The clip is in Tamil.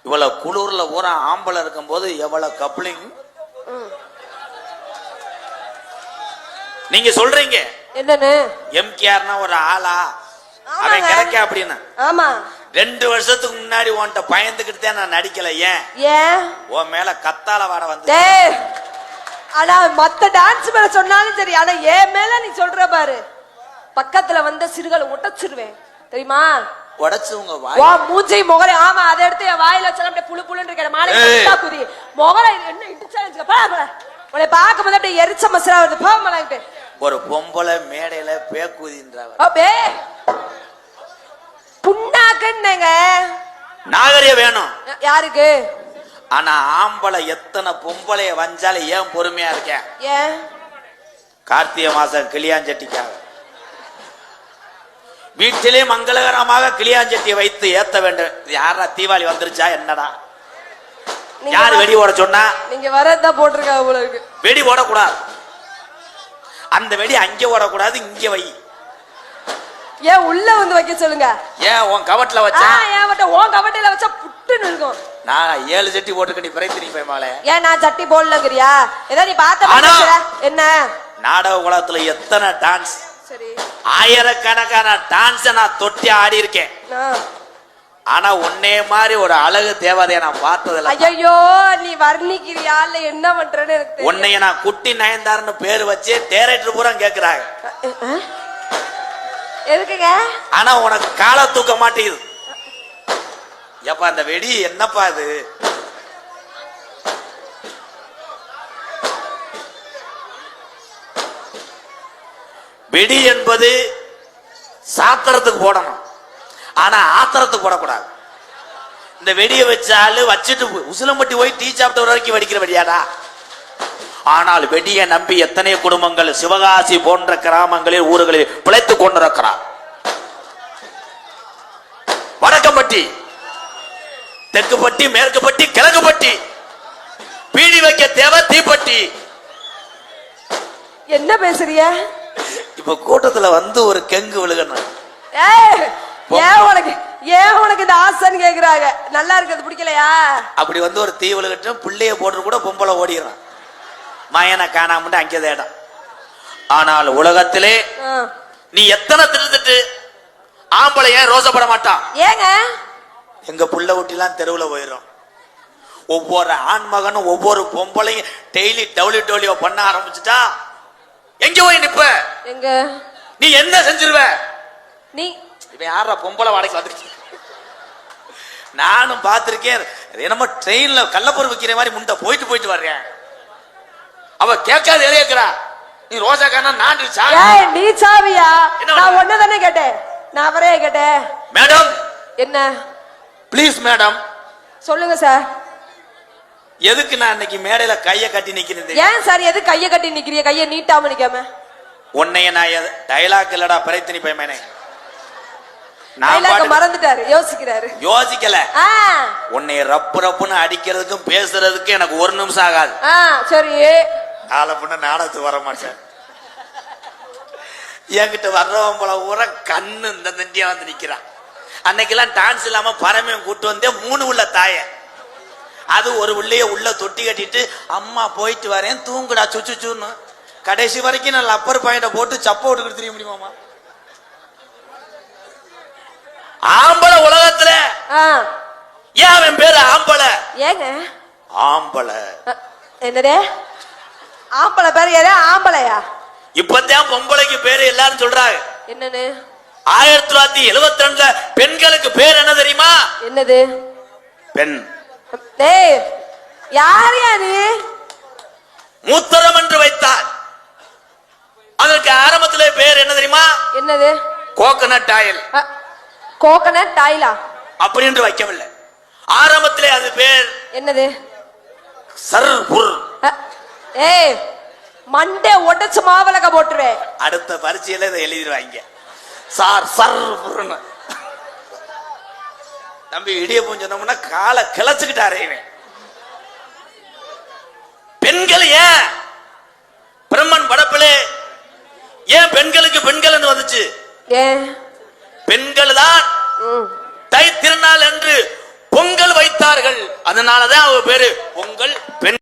இவ்வளவு குளூர்ல ஊரா ஆம்பளை இருக்கும் போது எவ்வளவு கப்ளிங் நீங்க சொல்றீங்க. என்னன்னு எம்கேஆர்னா ஒரு ஆளா அவன் கிடைக்க அப்படின்னு. ஆமா 2 வருஷத்துக்கு முன்னாடி உன்கிட்ட பயந்துகிட்டு நான் நடிக்கல. ஏன் உன் மேல கத்தால வாட வந்து. ஆனா மத்த டான்ஸ் மேல சொன்னாலும் சரி, ஆனா ஏன் மேல நீ சொல்ற பாரு, பக்கத்துல வந்த சிறுகளை உடைச்சிருவேன் தெரியுமா? உடைச்சு உங்க மூஞ்சி முகலை. ஆமா, அதை எடுத்து என் வாயில வச்சா அப்படியே புழு புழுன்னு இருக்கிற மாலை குதி முகலை என்ன இடிச்சா உன்னை பார்க்கும் போது அப்படியே எரிச்ச மசரா வருது. போகமாட்டு ஒரு பொம்பளை மேடையில பேக்குதின்றாங்க. புண்ணாக்குன்னங்க நாகரிகம் வேணும் யாருக்கு? ஆனா ஆம்பளை எத்தனை பொம்பளைய வஞ்சால ஏன் பொறுமையா இருக்கேன்? ஏன் கார்த்திகை மாசம் கிளியாஞ்சட்டிக்காக வீட்டிலே மங்களகரமாக கிளியாஞ்சட்டியை வைத்து ஏத்த வேண்டும். யாரா தீபாவளி வந்துருச்சா என்னடா? யாரு வெடி ஓட சொன்னா? நீங்க வரதா போட்டிருக்காங்க போல இருக்கு. வெடி ஓடக்கூடாது. அந்த வெடி அங்கே ஓடக்கூடாது, இங்க வை. ஏன் உள்ள வந்து வைக்க சொல்லுங்க. ஏன் உன் கவட்ல வச்சா? ஏன் உன் கவட்டையில வச்சா புட்டுன்னு இருக்கும். நான் 7 சட்டி போட்டுக்க நீ பிரைத்து நீ போய். ஏன் நான் சட்டி போடலங்கறியா? ஏதோ நீ பார்த்த என்ன நாடக குலத்துல எத்தனை டான்ஸ், சரி ஆயிரக்கணக்கான டான்ஸ் நான் தொட்டி ஆடி இருக்கேன். ஆனா உன்னே மாதிரி ஒரு அழகு தேவதைய நான் பார்த்ததில்ல. ஐயோ நீ வர்ணிக்கிறியா இல்ல என்ன பண்றேன்னு எனக்கு தெரியல. உன்னைய நான் குட்டி நயன்தார்னு பேரு வச்சு டைரக்டர் பூரா கேக்குறாங்க. எதுக்குங்க? ஆனா உனக்கு கால தூக்க மாட்டேங்குது. எப்ப அந்த வெடி என்னப்பா இது? வெடி என்பது சாத்திரத்துக்கு போடணும், ஆனா ஆத்திரத்துக்கு போடக்கூடாது. இந்த வெடியை வச்சாலும் வச்சுட்டு உசிலம்பட்டி போய் டீ சாப்பிட்ட வரைக்கும் வெடிக்கிற வெடியாடா. ஆனால் வெடியை நம்பி எத்தனை குடும்பங்கள் சிவகாசி போன்ற கிராமங்களில் ஊர்களில் பிழைத்துக் கொண்டிருக்கிறார். வடக்கப்பட்டி, தெற்குப்பட்டி, மேற்குப்பட்டி, கிழக்குப்பட்டி, பீடி வைக்க தேவை தீப்பட்டி. என்ன பேசுறிய? இப்ப கூட்டத்துல வந்து ஒரு கெங்கு விழுகணும். ஏன் உனக்கு இந்த ஆசைன்னு கேக்குறாங்க. நல்லா இருக்கிறது பிடிக்கலையா? அப்படி வந்து ஒரு தீ விழுகட்டும், பிள்ளைய போட்டு கூட பொம்பளை ஓடிடுறான். மயனை காணாம அங்கே தேடம். ஆனால் உலகத்திலே நீ எத்தனை திருந்துட்டு ஆம்பளை ஏன் ரோசப்பட மாட்டான்? ஏங்க எங்க புள்ள ஊட்டிலாம் தெருவுல போயிடும். ஒவ்வொரு ஆண்மகனும் ஒவ்வொரு பொம்பளையும் டெய்லி டவுலியோ பண்ண ஆரம்பிச்சுட்டா எங்க போய் நிப்ப? எங்க நீ என்ன செஞ்சிருவ? நீ இவன் யாரா பொம்பளை வாடகை வந்துருச்சு? நானும் பார்த்திருக்கேன். என்னமோ ட்ரெயின்ல கள்ளப்பொருள் விற்கிற மாதிரி முன்ன போயிட்டு வர்றேன். அவ கேட்காது எழுக்கிறா, நீ ரோசா கானா நான் நீ சாவியா? நான் ஒன்னதானே கேட்டேன், நான் அவரே கேட்டேன். மேடம் என்ன? Please madam. சொல்லுங்க சார். எதுக்கு நான் இன்னைக்கு மேடையில கைய கட்டி நிக்கிறேன்? ஏன் சார் எது கைய கட்டி நிக்கிறீங்க? கைய நீட்டாம நிக்காம. உன்னைய நான் டைலாக் இல்லடா பிரைத்தினி பையனே. நான் மறந்துட்டாரு, யோசிக்கிறாரு. யோசிக்கல. உன்னை ரப்புன்னு அடிக்கிறதுக்கும் பேசுறதுக்கும் எனக்கு 1 நிமிஷம் ஆகாது. சரி, நாளை முன்ன நாடகத்துக்கு வர மாட்டேன். என்கிட்ட வர்றவன் போல ஊற கண்ணு இந்த நண்டியா வந்து நிக்கிறான். அன்னைக்கெல்லாம் டான்ஸ் இல்லாம பரமையும் கூட்டு வந்தே 3 உள்ள தாய. அது ஒரு உள்ளே உள்ள தொட்டி கட்டிட்டு அம்மா போயிட்டு வரேன் தூங்குடா சுச்சுன்னு கடைசி வரைக்கும் நான் அப்பர் பாயிண்ட போட்டு சப்ப விட்டு தெரிய முடியுமாமா? ஆம்பளை உலகத்துல ஏன் அவன் பேரு ஆம்பளை? ஏங்க ஆம்பளை என்னடே ஆம்பளை பேரு? ஏதே ஆம்பளையா? இப்பதான் பொம்பளைக்கு பேரு எல்லாரும் சொல்றாங்க. என்னன்னு? 1972 பெண்களுக்கு பேர் என்ன தெரியுமா? என்னது? பெண். டேய் யாரையா நீ? மூத்தரம் என்று வைத்தார். அதற்கு ஆரம்பத்திலே பேர் என்ன தெரியுமா? என்னது? Coconut oil. கோகனட் ஆயிலா? அப்படி என்று வைக்கவில்லை. ஆரம்பத்திலே அது பேர் என்னது? சர்புர். ஏய் மண்டே உடைச்சு மாவலக போட்டுருவேன். அடுத்த பரீட்சையில இதை எழுதிடுவாங்க. சார் சர்புர்னு. தம்பி இடியப்பம் சொன்னோம்னா காலை கிளச்சுக்கிட்டாரே. பெண்கள் ஏன் பிரம்மன் படப்பிலே ஏன் பெண்களுக்கு பெண்கள் வந்துச்சு? பெண்கள் தான் தை திருநாள் என்று பொங்கல் வைத்து வைத்தார்கள். அதனாலதான் அவ பேரு பொங்கல் பெண்